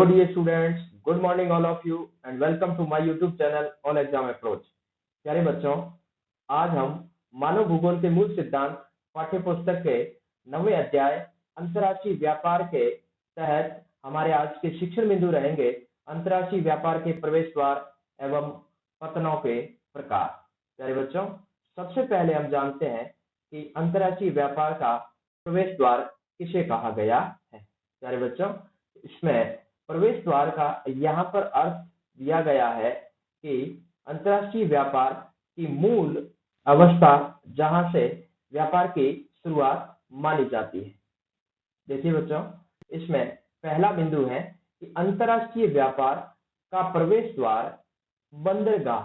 Hello dear students, good morning all of you and welcome to my YouTube channel All Exam Approach। प्यारे बच्चों, आज हम मानव भूगोल के मूल सिद्धांत पाठ्य पुस्तक के 9वें अध्याय अंतर्राष्ट्रीय व्यापार के तहत हमारे आज के शिक्षण बिंदु रहेंगे अंतर्राष्ट्रीय व्यापार के प्रवेश द्वार एवं पतनों के प्रकार। प्यारे बच्चों, सबसे पहले हम जानते हैं कि अंतर्राष्ट्रीय व्यापार का प्रवेश द्वार किसे कहा गया है। प्यारे बच्चों, इसमें प्रवेश द्वार का यहाँ पर अर्थ दिया गया है कि अंतर्राष्ट्रीय व्यापार की मूल अवस्था जहां से व्यापार की शुरुआत मानी जाती है। देखिए बच्चों, इसमें पहला बिंदु है कि अंतर्राष्ट्रीय व्यापार का प्रवेश द्वार बंदरगाह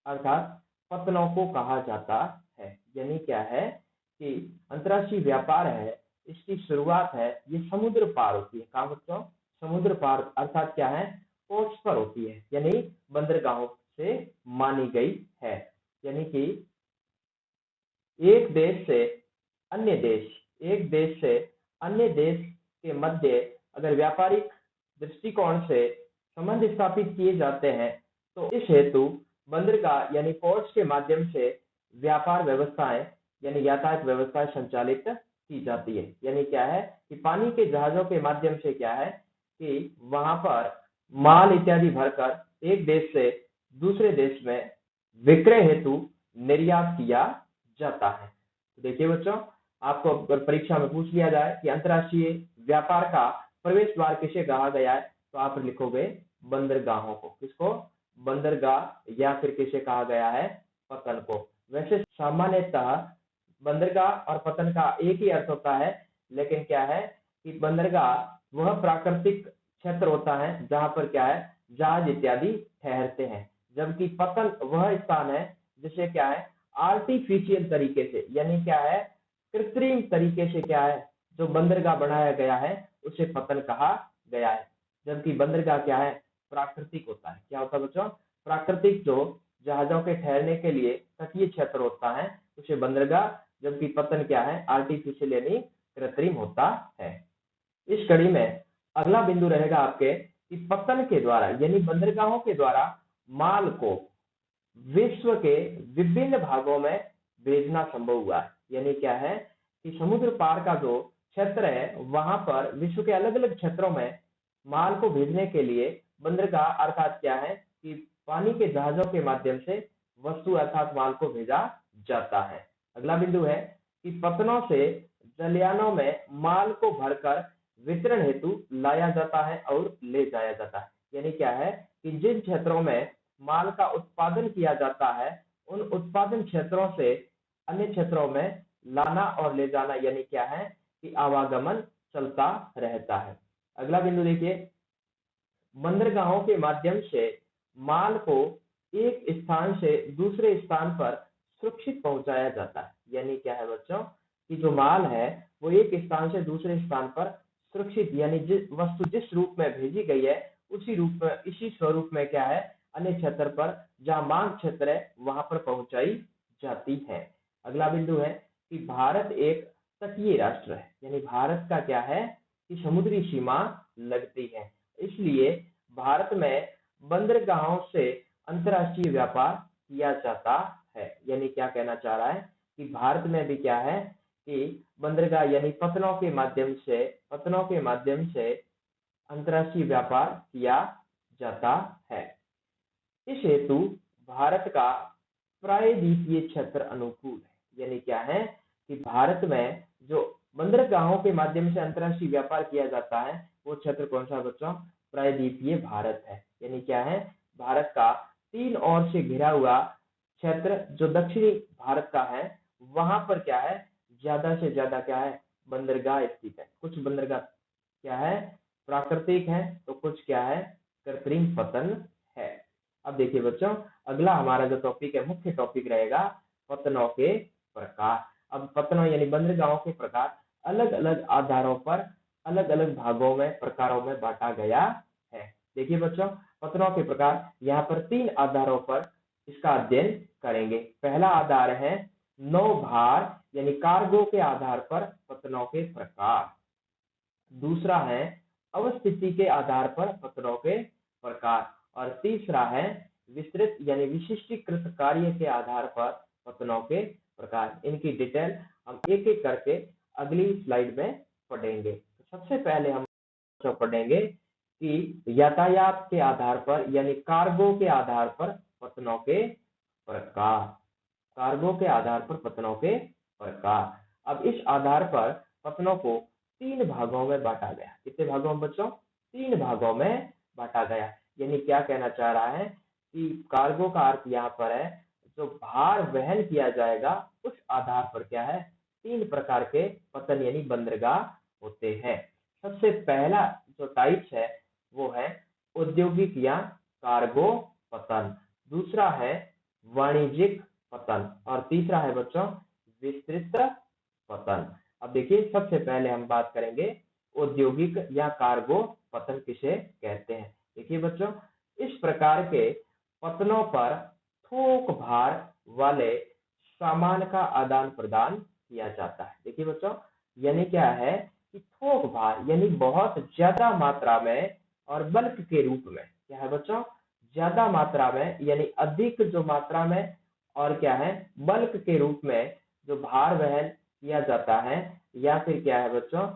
अर्थात पत्तनों को कहा जाता है। यानी क्या है कि अंतर्राष्ट्रीय व्यापार है, इसकी शुरुआत है ये समुद्र पार होती है। कहाँ बच्चों? समुद्र पार अर्थात क्या है, पोर्ट्स पर होती है, यानी बंदरगाहों से मानी गई है। यानी कि एक देश से अन्य देश के मध्य अगर व्यापारिक दृष्टिकोण से संबंध स्थापित किए जाते हैं तो इस हेतु बंदरगाह यानी पोर्ट्स के माध्यम से व्यापार व्यवस्थाएं यानी यातायात व्यवस्थाएं संचालित की जाती है। यानी क्या है कि पानी के जहाजों के माध्यम से क्या है कि वहां पर माल इत्यादि भरकर एक देश से दूसरे देश में विक्रय हेतु निर्यात किया जाता है। तो देखिए बच्चों, आपको अगर परीक्षा में पूछ लिया जाए कि अंतर्राष्ट्रीय व्यापार का प्रवेश द्वार किसे कहा गया है तो आप लिखोगे बंदरगाहों को। किसको? बंदरगाह, या फिर किसे कहा गया है? पतन को। वैसे सामान्यतः बंदरगाह और पतन का एक ही अर्थ होता है, लेकिन क्या है कि बंदरगाह वह प्राकृतिक क्षेत्र होता है जहां पर क्या है जहाज इत्यादि ठहरते हैं, जबकि पतन वह स्थान है जिसे क्या है आर्टिफिशियल तरीके से यानी क्या है कृत्रिम तरीके से क्या है जो बंदरगाह बनाया गया है उसे पतन कहा गया है। जबकि बंदरगाह क्या है प्राकृतिक होता है। क्या होता है बच्चों? प्राकृतिक जो जहाजों के ठहरने के लिए तटीय क्षेत्र होता है उसे बंदरगाह, जबकि पतन क्या है आर्टिफिशियल यानी कृत्रिम होता है। इस कड़ी में अगला बिंदु रहेगा आपके कि पतन के द्वारा यानी बंदरगाहों के द्वारा माल को विश्व के विभिन्न भागों में भेजना संभव हुआ है। यानी क्या है कि समुद्र पार का जो क्षेत्र है वहां पर विश्व के अलग अलग क्षेत्रों में माल को भेजने के लिए बंदरगाह अर्थात क्या है कि पानी के जहाजों के माध्यम से वस्तु अर्थात माल को भेजा जाता है। अगला बिंदु है कि पतनों से जलयानों में माल को भरकर वितरण हेतु लाया जाता है और ले जाया जाता है। यानी क्या है कि जिन क्षेत्रों में माल का उत्पादन किया जाता है उन उत्पादन क्षेत्रों से अन्य क्षेत्रों में लाना और ले जाना यानी क्या है कि आवागमन चलता रहता है। अगला बिंदु देखिए, बंदरगाहों के माध्यम से माल को एक स्थान से दूसरे स्थान पर सुरक्षित पहुंचाया जाता है। यानी क्या है बच्चों कि जो माल है वो एक स्थान से दूसरे स्थान पर सुरक्षित यानी वस्तु जिस रूप में भेजी गई है उसी रूप में इसी स्वरूप में क्या है अन्य क्षेत्र पर जहां मांग क्षेत्र है वहां पर पहुंचाई जाती है। अगला बिंदु है कि भारत एक तटीय राष्ट्र है। यानी भारत का क्या है कि समुद्री सीमा लगती है, इसलिए भारत में बंदरगाहों से अंतर्राष्ट्रीय व्यापार किया जाता है। यानी क्या कहना चाह रहा है कि भारत में भी क्या है कि बंदरगाह यानी पतनों के माध्यम से अंतर्राष्ट्रीय व्यापार किया जाता है। इस हेतु भारत का प्रायद्वीपीय क्षेत्र अनुकूल है। यानी क्या है कि भारत में जो बंदरगाहों के माध्यम से अंतर्राष्ट्रीय व्यापार किया जाता है वो क्षेत्र कौन सा बच्चों? प्रायद्वीपीय भारत है। यानी क्या है भारत का 3 ओर से घिरा हुआ क्षेत्र जो दक्षिणी भारत का है वहां पर क्या है ज्यादा से ज्यादा क्या है बंदरगाह स्थित है। कुछ बंदरगाह क्या है प्राकृतिक है तो कुछ क्या है कृत्रिम पतन है। अब देखिए बच्चों, अगला हमारा जो टॉपिक है मुख्य टॉपिक रहेगा पतनों के प्रकार। अब पतनों यानी बंदरगाहों के प्रकार अलग अलग आधारों पर अलग अलग भागों में प्रकारों में बांटा गया है। देखिए बच्चों, पतनों के प्रकार यहाँ पर 3 आधारों पर इसका अध्ययन करेंगे। पहला आधार है नौभार यानी कार्गो के आधार पर पतनों के प्रकार। दूसरा है अवस्थिति के आधार पर पत्रों के प्रकार, और तीसरा है विस्तृत यानी विशिष्टीकृत कार्य के आधार पर पत्रों के प्रकार। इनकी डिटेल हम एक एक करके अगली स्लाइड में पढ़ेंगे। तो सबसे पहले हम पढ़ेंगे कि यातायात के आधार पर यानी कार्गो के आधार पर पत्रों के प्रकार। कार्गो के आधार पर पत्रों के प्रकार। अब इस आधार पर पत्रों को 3 भागों में बांटा गया। कितने भागों में बच्चों? 3 भागों में बांटा गया। यानी क्या कहना चाह रहा है कि कार्गो का अर्थ यहाँ पर है जो भार वहन किया जाएगा, उस आधार पर क्या है 3 प्रकार के पतन यानी बंदरगाह होते हैं। सबसे पहला जो टाइप्स है वो है औद्योगिक या कार्गो पतन, दूसरा है वाणिज्यिक पतन, और तीसरा है बच्चों विस्तृत पतन। अब देखिए सबसे पहले हम बात करेंगे औद्योगिक या कार्गो पतन किसे कहते हैं। देखिए बच्चों, इस प्रकार के पतनों पर थोक भार वाले सामान का आदान प्रदान किया जाता है। देखिए बच्चों, यानी क्या है कि थोक भार यानी बहुत ज्यादा मात्रा में और बल्क के रूप में। क्या है बच्चों? ज्यादा मात्रा में यानी अधिक जो मात्रा में, और क्या है बल्क के रूप में जो भार वहन किया जाता है, या फिर क्या है बच्चों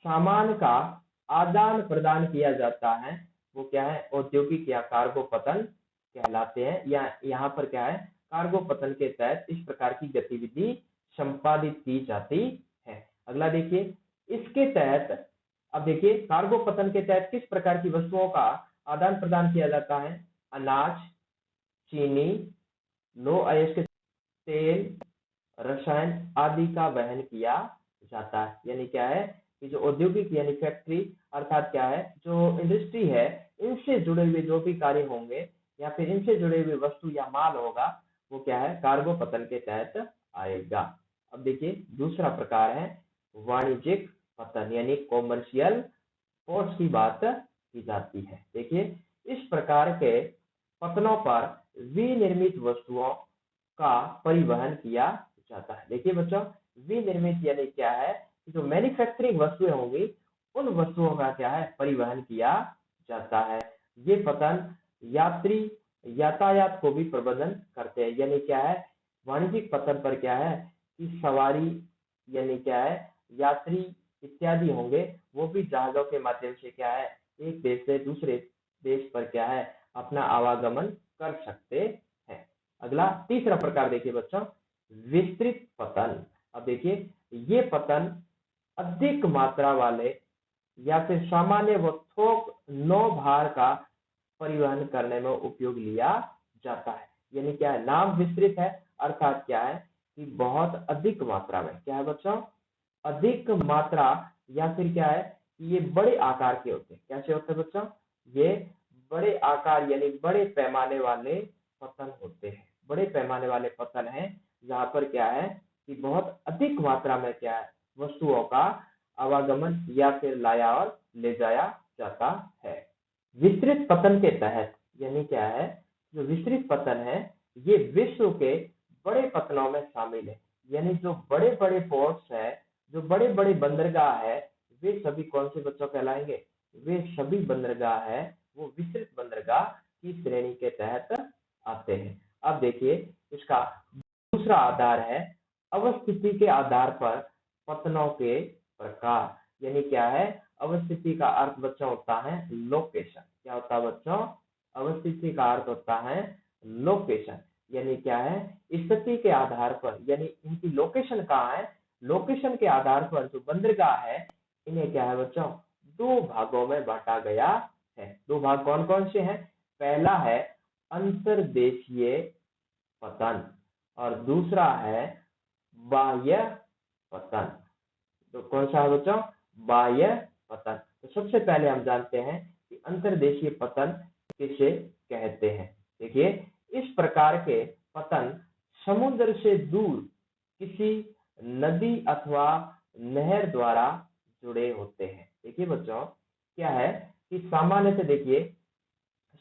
सामान का आदान प्रदान किया जाता है, वो क्या है औद्योगिक या कार्गो पतन कहलाते हैं। या यहाँ पर क्या है कार्गो पतन के तहत इस प्रकार की गतिविधि संपादित की जाती है। अगला देखिए, इसके तहत अब देखिए कार्गो पतन के तहत किस प्रकार की वस्तुओं का आदान प्रदान किया जाता है? अनाज, चीनी, लो अयस्क तेल, रसायन आदि का वहन किया जाता है। यानी क्या है कि जो औद्योगिक यानी फैक्ट्री अर्थात क्या है जो इंडस्ट्री है, इनसे जुड़े हुए जो भी कार्य होंगे या फिर इनसे जुड़े हुए वस्तु या माल होगा, वो क्या है कार्गो पतन के तहत आएगा। अब देखिए दूसरा प्रकार है वाणिज्यिक पतन यानी कॉमर्शियल पोर्ट्स की बात की जाती है। देखिए इस प्रकार के पतनों पर विनिर्मित वस्तुओं का परिवहन किया जाता है। देखिए बच्चों, विनिर्मित यानी क्या है जो मैन्युफैक्चरिंग वस्तुएं होंगी, उन वस्तुओं का क्या है परिवहन किया जाता है। ये पतन यात्री यातायात को भी प्रबंधन करते हैं। यानी क्या है वाणिज्यिक पतन पर क्या है कि सवारी यानी क्या है यात्री इत्यादि होंगे, वो भी जहाजों के माध्यम से क्या है एक देश से दूसरे देश पर क्या है अपना आवागमन कर सकते हैं। अगला तीसरा प्रकार देखिए बच्चों विस्तृत पतन। अब देखिए ये पतन अधिक मात्रा वाले या फिर सामान्य व थोक नो भार का परिवहन करने में उपयोग लिया जाता है। यानी क्या है नाम विस्तृत है, अर्थात क्या है कि बहुत अधिक मात्रा में। क्या है बच्चों? अधिक मात्रा, या फिर क्या है ये बड़े आकार के होते हैं। कैसे होते हैं बच्चों? ये बड़े आकार यानी बड़े पैमाने वाले पतन होते हैं। बड़े पैमाने वाले पतन हैं जहां पर क्या है कि बहुत अधिक मात्रा में क्या है वस्तुओं का आवागमन या फिर लाया और ले जाया जाता है। विस्तृत पतन के तहत यानी क्या है जो विस्तृत पतन है ये विश्व के बड़े पतनों में शामिल है। यानी जो बड़े बड़े पोर्ट्स है, जो बड़े बड़े बंदरगाह है, वे सभी कौन से बच्चों कहलाएंगे? वे सभी बंदरगाह है वो विस्तृत बंदरगाह की श्रेणी के तहत आते हैं। अब देखिए इसका दूसरा आधार है अवस्थिति के आधार पर पतनों के प्रकार। यानी क्या है अवस्थिति का अर्थ बच्चों होता है लोकेशन। क्या होता है बच्चों? अवस्थिति का अर्थ होता है लोकेशन। यानी क्या है स्थिति के आधार पर, यानी इनकी लोकेशन कहाँ है, लोकेशन के आधार पर जो बंदरगाह है इन्हें क्या है बच्चों 2 भागों में बांटा गया है। 2 भाग कौन कौन से हैं? पहला है अंतर्देशीय पतन और दूसरा है बाह्य पतन। तो कौन सा है बच्चों? बाह्य पतन। तो सबसे पहले हम जानते हैं कि अंतर्देशीय पतन किसे कहते हैं। देखिए इस प्रकार के पतन समुद्र से दूर किसी नदी अथवा नहर द्वारा जुड़े होते हैं। देखिए बच्चों क्या है कि सामान्य से देखिए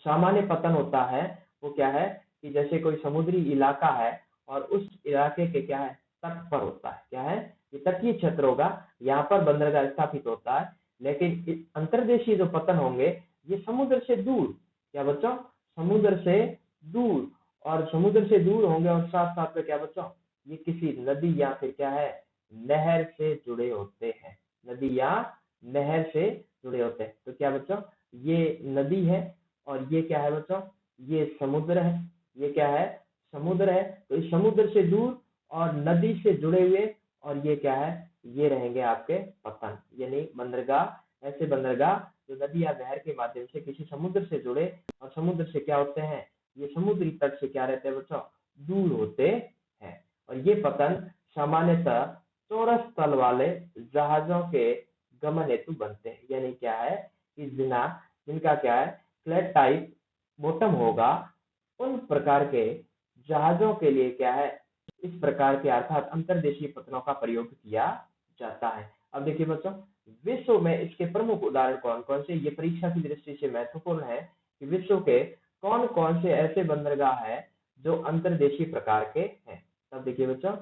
सामान्य पतन होता है वो क्या है कि जैसे कोई समुद्री इलाका है और उस इलाके के क्या है तट पर होता है। क्या है ये तटीय क्षेत्र होगा, यहाँ पर बंदरगाह स्थापित होता है। लेकिन अंतर्देशीय जो पतन होंगे ये समुद्र से दूर, क्या बच्चों, समुद्र से दूर, और समुद्र से दूर होंगे और साथ साथ में क्या बच्चों, ये किसी नदी या फिर क्या है, नहर से जुड़े होते हैं, नदी या नहर से जुड़े होते हैं। तो क्या बच्चों, ये नदी है और ये क्या है बच्चों, ये समुद्र है, ये क्या है, समुद्र है। तो इस समुद्र से दूर और नदी से जुड़े हुए, और ये क्या है, ये रहेंगे आपके पतन, यानी बंदरगाह, ऐसे बंदरगाह जो नदी या नहर के माध्यम से किसी समुद्र से जुड़े, और समुद्र से क्या होते हैं, ये समुद्री तट से क्या रहते हैं बच्चों, दूर होते हैं। और ये पतन सामान्यतः चौरस तल वाले जहाजों के गमन हेतु बनते हैं, यानी क्या है कि जिनका क्या है, फ्लैट टाइप बॉटम होगा, उन प्रकार के जहाजों के लिए क्या है, इस प्रकार के अर्थात अंतर्देशीय पतनों का प्रयोग किया जाता है। अब देखिए बच्चों, विश्व में इसके प्रमुख उदाहरण कौन कौन से, ये परीक्षा की दृष्टि से महत्वपूर्ण है कि विश्व के कौन कौन से ऐसे बंदरगाह है जो अंतर्देशीय प्रकार के हैं। तब देखिए बच्चों,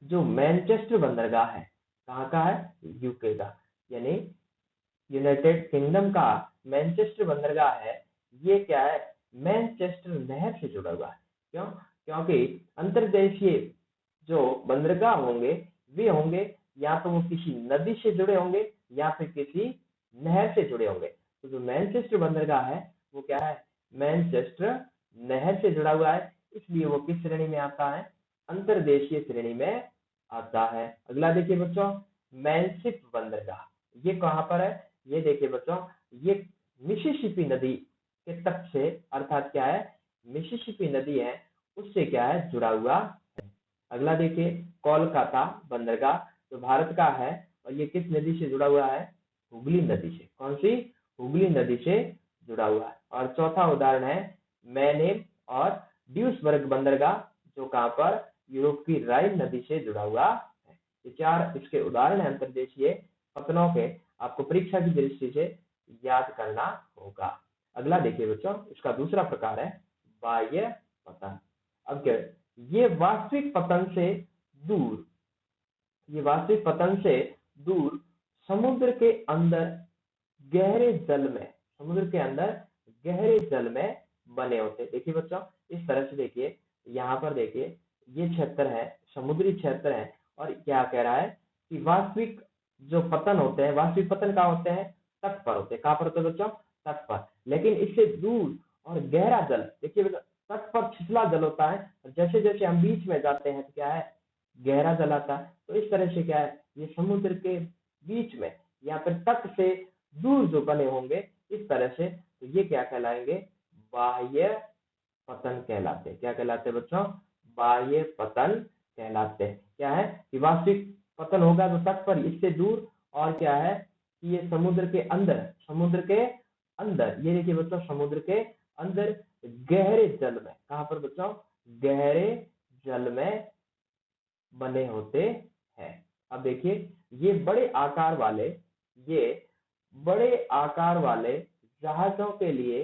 जो मैनचेस्टर बंदरगाह है, कहाँ का है, यूके का, यानी यूनाइटेड किंगडम का मैनचेस्टर बंदरगाह है, ये क्या है, मैनचेस्टर नहर से जुड़ा हुआ है। क्यों, क्योंकि अंतर्देशीय जो बंदरगाह होंगे वे होंगे या तो वो किसी नदी से जुड़े होंगे या फिर किसी नहर से जुड़े होंगे। तो जो मैनचेस्टर बंदरगाह है वो क्या है, मैनचेस्टर नहर से जुड़ा हुआ है, इसलिए वो किस श्रेणी में आता है, अंतर्देशीय श्रेणी में आता है। अगला देखिए बच्चों, मैनशिप बंदरगाह, ये कहाँ पर है, ये देखिए बच्चों, ये मिसिसिपी नदी के तट से, अर्थात क्या है, मिसिसिपी नदी है उससे क्या है, जुड़ा हुआ है। अगला देखिए, कोलकाता बंदरगाह जो भारत का है, और ये किस नदी से जुड़ा हुआ है, हुगली नदी से, कौन सी, हुगली नदी से जुड़ा हुआ है। और चौथा उदाहरण है मैनेम और ड्यूसबर्ग बंदरगाह जो कहाँ पर, यूरोप की राइन नदी से जुड़ा हुआ है। ये चार इसके उदाहरण है अंतर्देशीय पतनों के, आपको परीक्षा की दृष्टि से याद करना होगा। अगला देखिए बच्चों, इसका दूसरा प्रकार है बाह्य पतन। अब क्या, ये वास्तविक पतन से दूर, ये वास्तविक पतन से दूर समुद्र के अंदर गहरे जल में, समुद्र के अंदर गहरे जल में बने होते हैं। देखिए बच्चों, इस तरह से देखिए, यहाँ पर देखिए, ये क्षेत्र है, समुद्री क्षेत्र है, और क्या कह रहा है कि वास्तविक जो पतन होते हैं, वास्तविक पतन कहाँ होते हैं, तट पर होते हैं। कहाँ पर होते हैं बच्चों, तट पर। लेकिन इससे दूर और गहरा जल, देखिए तट पर छिछला जल होता है, और जैसे जैसे हम बीच में जाते हैं तो क्या है, गहरा जल आता है। तो इस तरह से क्या है, ये समुद्र के बीच में या फिर तट से दूर जो बने होंगे इस तरह से, तो ये क्या कहलाएंगे, बाह्य पतन कहलाते हैं। क्या कहलाते हैं बच्चों, बाह्य पतन कहलाते हैं। क्या है कि वास्तविक पतन होगा तो तट पर इससे दूर, और क्या है कि ये समुद्र के अंदर, समुद्र के अंदर, ये देखिए बच्चों, समुद्र के अंदर गहरे जल में, कहाँ पर बच्चों, गहरे जल में बने होते हैं। अब देखिए, ये बड़े आकार वाले, ये बड़े आकार वाले जहाजों के लिए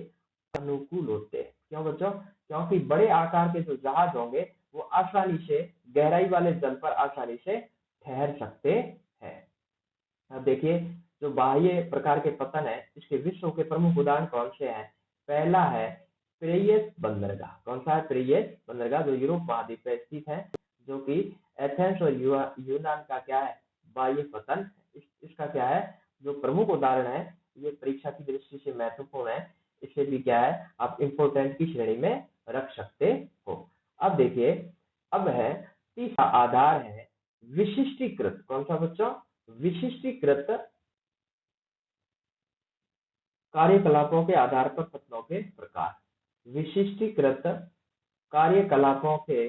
अनुकूल होते हैं। क्यों बच्चों, क्योंकि बड़े आकार के जो जहाज होंगे वो आसानी से गहराई वाले जल पर आसानी से ठहर सकते हैं। अब देखिए, जो बाह्य प्रकार के पतन है इसके विश्व के प्रमुख उदाहरण कौन से हैं। पहला है पिरेयस बंदरगाह। कौन सा है, पिरेयस बंदरगाह, जो यूरोप महाद्वीप में स्थित है, जो कि एथेंस और यूनान का क्या है, बाह्य पतन। इसका क्या है, जो प्रमुख उदाहरण है, ये परीक्षा की दृष्टि से महत्वपूर्ण है, इसे भी क्या है, आप इंपोर्टेंट की श्रेणी में रख सकते हो। अब देखिए, अब है तीसरा आधार है विशिष्टीकृत। कौन सा बच्चों, विशिष्टीकृत कार्यकलापों के आधार पर पतनों के प्रकार। विशिष्टीकृत कार्यकलापों के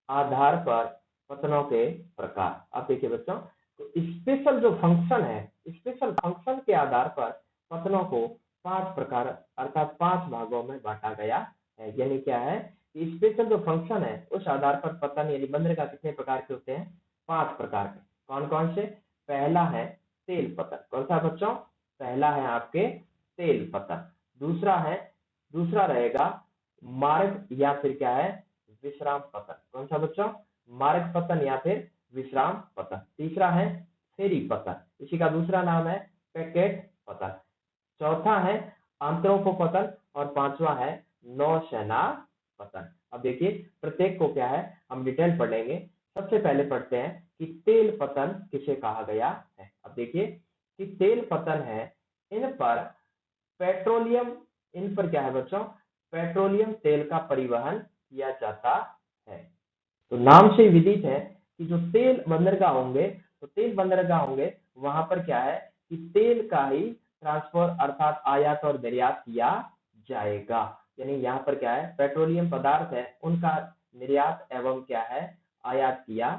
आधार पर पतनों के प्रकार। अब देखिए बच्चों, तो स्पेशल जो फंक्शन है, स्पेशल फंक्शन के आधार पर पतनों को 5 प्रकार अर्थात 5 भागों में बांटा गया है। यानी क्या है कि स्पेशल जो फंक्शन है उस आधार पर पतन यानी बंदरगाह कितने प्रकार के होते हैं, 5 प्रकार के। कौन कौन से, पहला है तेल पतन। कौन सा बच्चों, पहला है आपके तेल पतन। दूसरा रहेगा मार्ग या फिर क्या है, विश्राम पतन। कौन सा बच्चों, मार्ग पतन या फिर विश्राम पतन। तीसरा है फेरी पतन, इसी का दूसरा नाम है पैकेट पतन, चौथा है आंत्रोपोपतन और पांचवा है नौसेना पतन। अब देखिए प्रत्येक को क्या है हम डिटेल पढ़ेंगे। सबसे पहले पढ़ते हैं कि तेल पतन किसे कहा गया है। अब देखिए कि तेल पतन है इन पर पेट्रोलियम, इन पर क्या है बच्चों, पेट्रोलियम तेल का परिवहन किया जाता है। तो नाम से विदित है कि जो तेल बंदरगाह होंगे, तो तेल बंदरगाह होंगे वहां पर क्या है कि तेल का ही ट्रांसफर अर्थात आयात और निर्यात किया जाएगा। यानी यहाँ पर क्या है पेट्रोलियम पदार्थ है उनका निर्यात एवं क्या है आयात किया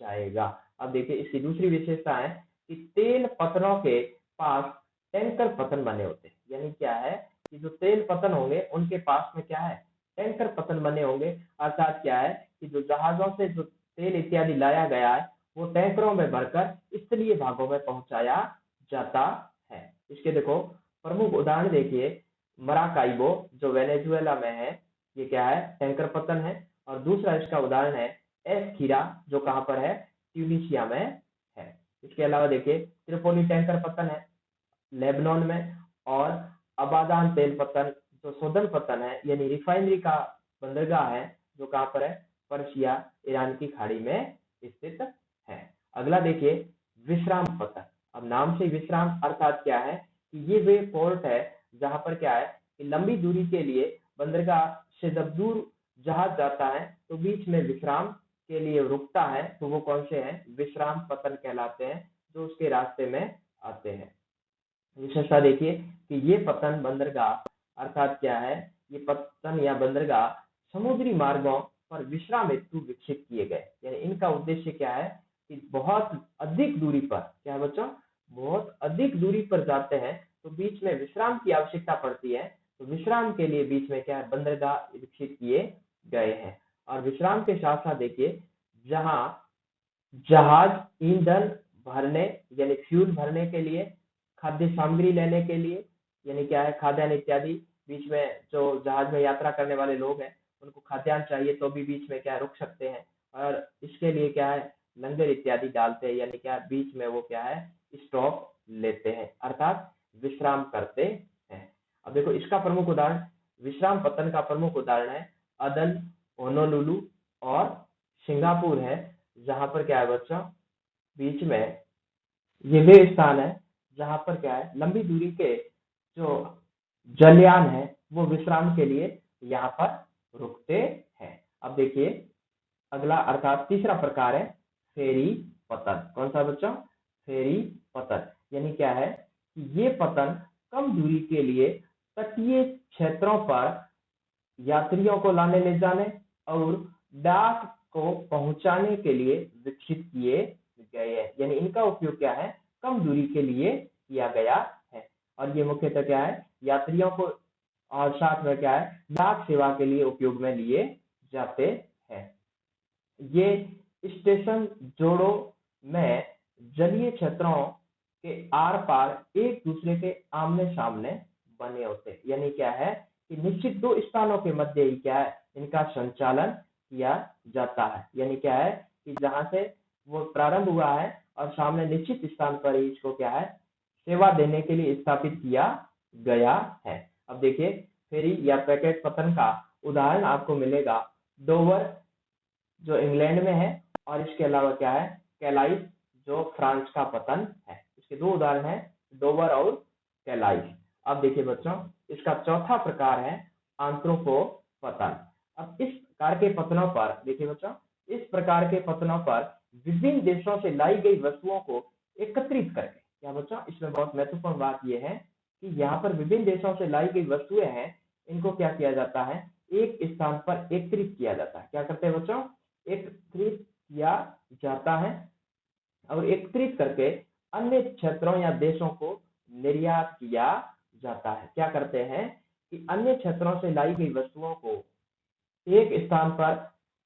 जाएगा। अब देखिए इसकी दूसरी विशेषता है कि तेल पतनों के पास टैंकर पतन बने होते हैं। यानी क्या है कि जो तेल पतन होंगे उनके पास में क्या है टैंकर पतन बने होंगे, अर्थात क्या है कि जो जहाजों से जो तेल इत्यादि लाया गया है वो टैंकरों में भरकर स्थलीय भागों में पहुंचाया जाता है। इसके देखो प्रमुख उदाहरण देखिए, मराकाइबो जो वेनेजुएला में है, ये क्या है टैंकर पतन है। और दूसरा इसका उदाहरण है एस खीरा जो कहां पर है ट्यूनिशिया में है। इसके अलावा देखिए त्रिपोली टैंकर पतन है लेबनान में, और अबादान तेल पतन जो शोधन पतन है यानी रिफाइनरी का बंदरगाह है जो कहां पर है पर्शिया ईरान की खाड़ी में स्थित है। अगला देखिए विश्राम पतन। अब नाम से विश्राम अर्थात क्या है कि ये वे पोर्ट है जहां पर क्या है कि लंबी दूरी के लिए बंदरगाह से जब दूर जहाज जाता है तो बीच में विश्राम के लिए रुकता है, तो वो कौन से हैं विश्राम पतन कहलाते हैं जो उसके रास्ते में आते हैं। विशेषता देखिए कि ये पतन बंदरगाह अर्थात क्या है ये पतन या बंदरगाह समुद्री मार्गों पर विश्राम हेतु विकसित किए गए। यानी इनका उद्देश्य क्या है कि बहुत अधिक दूरी पर क्या है बच्चों, बहुत अधिक दूरी पर जाते हैं तो बीच में विश्राम की आवश्यकता पड़ती है, तो विश्राम के लिए बीच में क्या है बंदरगाह विकसित किए गए हैं। और विश्राम के साथ साथ देखिए जहां जहाज ईंधन भरने यानी फ्यूल भरने के लिए, खाद्य सामग्री लेने के लिए यानी क्या है खाद्यान्न इत्यादि, बीच में जो जहाज में यात्रा करने वाले लोग हैं उनको खाद्यान्न चाहिए तो भी बीच में क्या रुक सकते हैं, और इसके लिए क्या है लंगर इत्यादि डालते हैं, यानी क्या बीच में वो क्या है स्टॉप लेते हैं अर्थात विश्राम करते हैं। अब देखो इसका प्रमुख उदाहरण, विश्राम पतन का प्रमुख उदाहरण है अदन, होनोलुलु और सिंगापुर है, जहां पर क्या है बच्चों बीच में ये वे स्थान है जहां पर क्या है लंबी दूरी के जो जलयान है वो विश्राम के लिए यहाँ पर रुकते हैं। अब देखिए अगला अर्थात तीसरा प्रकार है फेरी पतन। कौन सा बच्चों, फेरी पतन। यानी क्या है कि ये पतन कम दूरी के लिए तटीय क्षेत्रों पर यात्रियों को लाने ले जाने और डाक को पहुंचाने के लिए विकसित किए गए हैं। यानी इनका उपयोग क्या है कम दूरी के लिए किया गया है, और ये मुख्यतः क्या है यात्रियों को और साथ में क्या है डाक सेवा के लिए उपयोग में लिए जाते हैं। ये स्टेशन जोड़ों में जलीय क्षेत्रों के आर पार एक दूसरे के आमने सामने बने होते हैं। यानी क्या है कि निश्चित दो स्थानों के मध्य ही क्या है इनका संचालन किया जाता है। यानी क्या है कि जहां से वो प्रारंभ हुआ है और सामने निश्चित स्थान पर ही इसको क्या है सेवा देने के लिए स्थापित किया गया है। अब देखिए फेरी या पैकेट पतन का उदाहरण आपको मिलेगा डोवर जो इंग्लैंड में है, और इसके अलावा क्या है कैलाइस जो फ्रांस का पतन है। इसके दो उदाहरण है डोवर और कैलाइस। अब देखिए बच्चों इसका चौथा प्रकार है आंत्रोपो पतन। अब इस प्रकार के पतनों पर देखिए बच्चों, इस प्रकार के पतनों पर विभिन्न देशों से लाई गई वस्तुओं को एकत्रित करके, क्या बच्चों इसमें बहुत महत्वपूर्ण बात यह है कि यहाँ पर विभिन्न देशों से लाई गई वस्तुएं हैं, इनको क्या किया जाता है एक स्थान पर एकत्रित किया जाता है। क्या करते हैं बच्चों, एकत्रित किया जाता है और एकत्रित करके अन्य क्षेत्रों या देशों को निर्यात किया जाता है। क्या करते हैं कि अन्य क्षेत्रों से लाई गई वस्तुओं को एक स्थान पर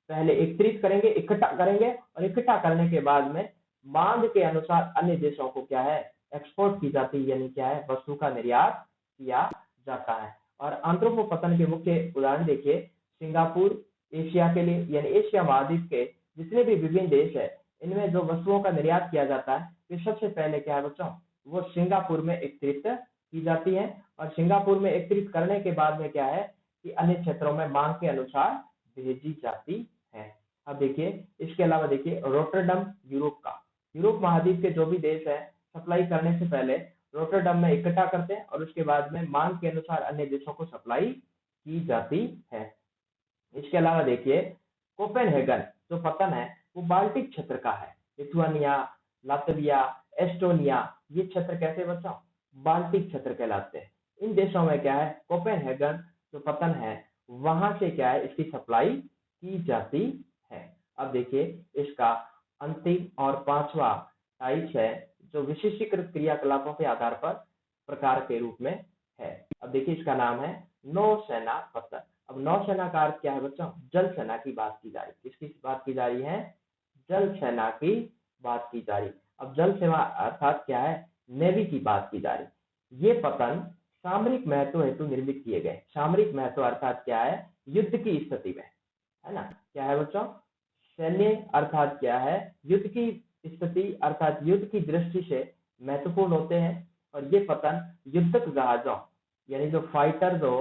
पहले एकत्रित करेंगे, इकट्ठा करेंगे, और इकट्ठा करने के बाद में मांग के अनुसार अन्य देशों को क्या है एक्सपोर्ट की जाती है, यानी क्या है वस्तु का निर्यात किया जाता है। और आंत्रोपोपतन के मुख्य उदाहरण देखिए सिंगापुर एशिया के लिए यानी एशिया महाद्वीप के जितने भी विभिन्न देश है इनमें जो वस्तुओं का निर्यात किया जाता है वे सबसे पहले क्या है बच्चों वो सिंगापुर में एकत्रित की जाती है और सिंगापुर में एकत्रित करने के बाद में क्या है कि अन्य क्षेत्रों में मांग के अनुसार भेजी जाती है। अब देखिए इसके अलावा देखिए रोटरडम यूरोप महाद्वीप के जो भी देश है सप्लाई करने से पहले रोटरडम में इकट्ठा करते हैं और उसके बाद में मांग के अनुसार अन्य देशों को सप्लाई की जाती है। इसके अलावा देखिए कोपेनहेगन जो पतन है वो बाल्टिक क्षेत्र का है। लिथुआनिया, लातविया, एस्टोनिया ये क्षेत्र कैसे बच्चों बाल्टिक क्षेत्र कहलाते हैं। इन देशों में क्या है कोपेनहेगन जो पतन है वहां से क्या है इसकी सप्लाई की जाती है। अब देखिए इसका अंतिम और पांचवा टाइप है जो विशिष्टीकृत क्रियाकलापों के आधार पर प्रकार के रूप में है। अब देखिए इसका नाम है नौसेना पतन। अब नौसेना का अर्थ क्या है बच्चों जल सेना की बात की जा रही है। किसकी बात की जा रही है जल सेना की बात की जा रही। अब जल सेना अर्थात क्या है नेवी की बात की जा रही। ये पतन सामरिक महत्व हेतु निर्मित किए गए। सामरिक महत्व अर्थात क्या है युद्ध की स्थिति में है ना क्या है बच्चों सैन्य अर्थात क्या है युद्ध की स्थिति अर्थात युद्ध की दृष्टि से महत्वपूर्ण होते हैं। और ये पतन युद्धक जहाजों यानी जो फाइटर जो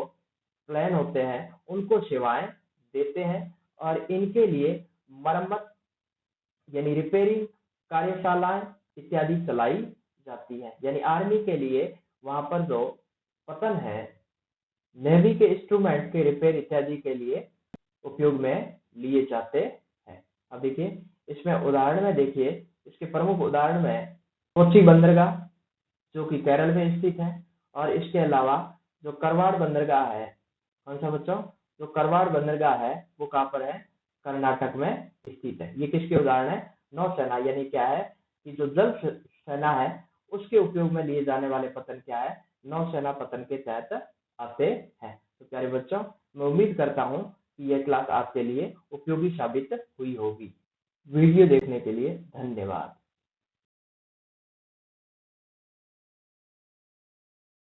प्लेन होते हैं उनको सेवाएं देते हैं और इनके लिए मरम्मत यानी रिपेयरिंग कार्यशालाएं इत्यादि चलाई जाती है। यानी आर्मी के लिए वहां पर जो पतन है नेवी के इंस्ट्रूमेंट के रिपेयर इत्यादि के लिए उपयोग में लिए जाते हैं। अब देखिए इसमें उदाहरण में देखिए इसके प्रमुख उदाहरण में कोच्चि बंदरगाह जो कि केरल में स्थित है और इसके अलावा जो करवाड़ बंदरगाह है कौन सा बच्चों जो करवाड़ बंदरगाह है वो कहाँ पर है कर्नाटक में स्थित है। ये किसके उदाहरण है नौसेना यानी क्या है कि जो जल सेना है उसके उपयोग में लिए जाने वाले पतन क्या है नौसेना पतन के तहत आते हैं। तो प्यारे बच्चों मैं उम्मीद करता हूँ कि यह क्लास आपके लिए उपयोगी साबित हुई होगी। वीडियो देखने के लिए धन्यवाद।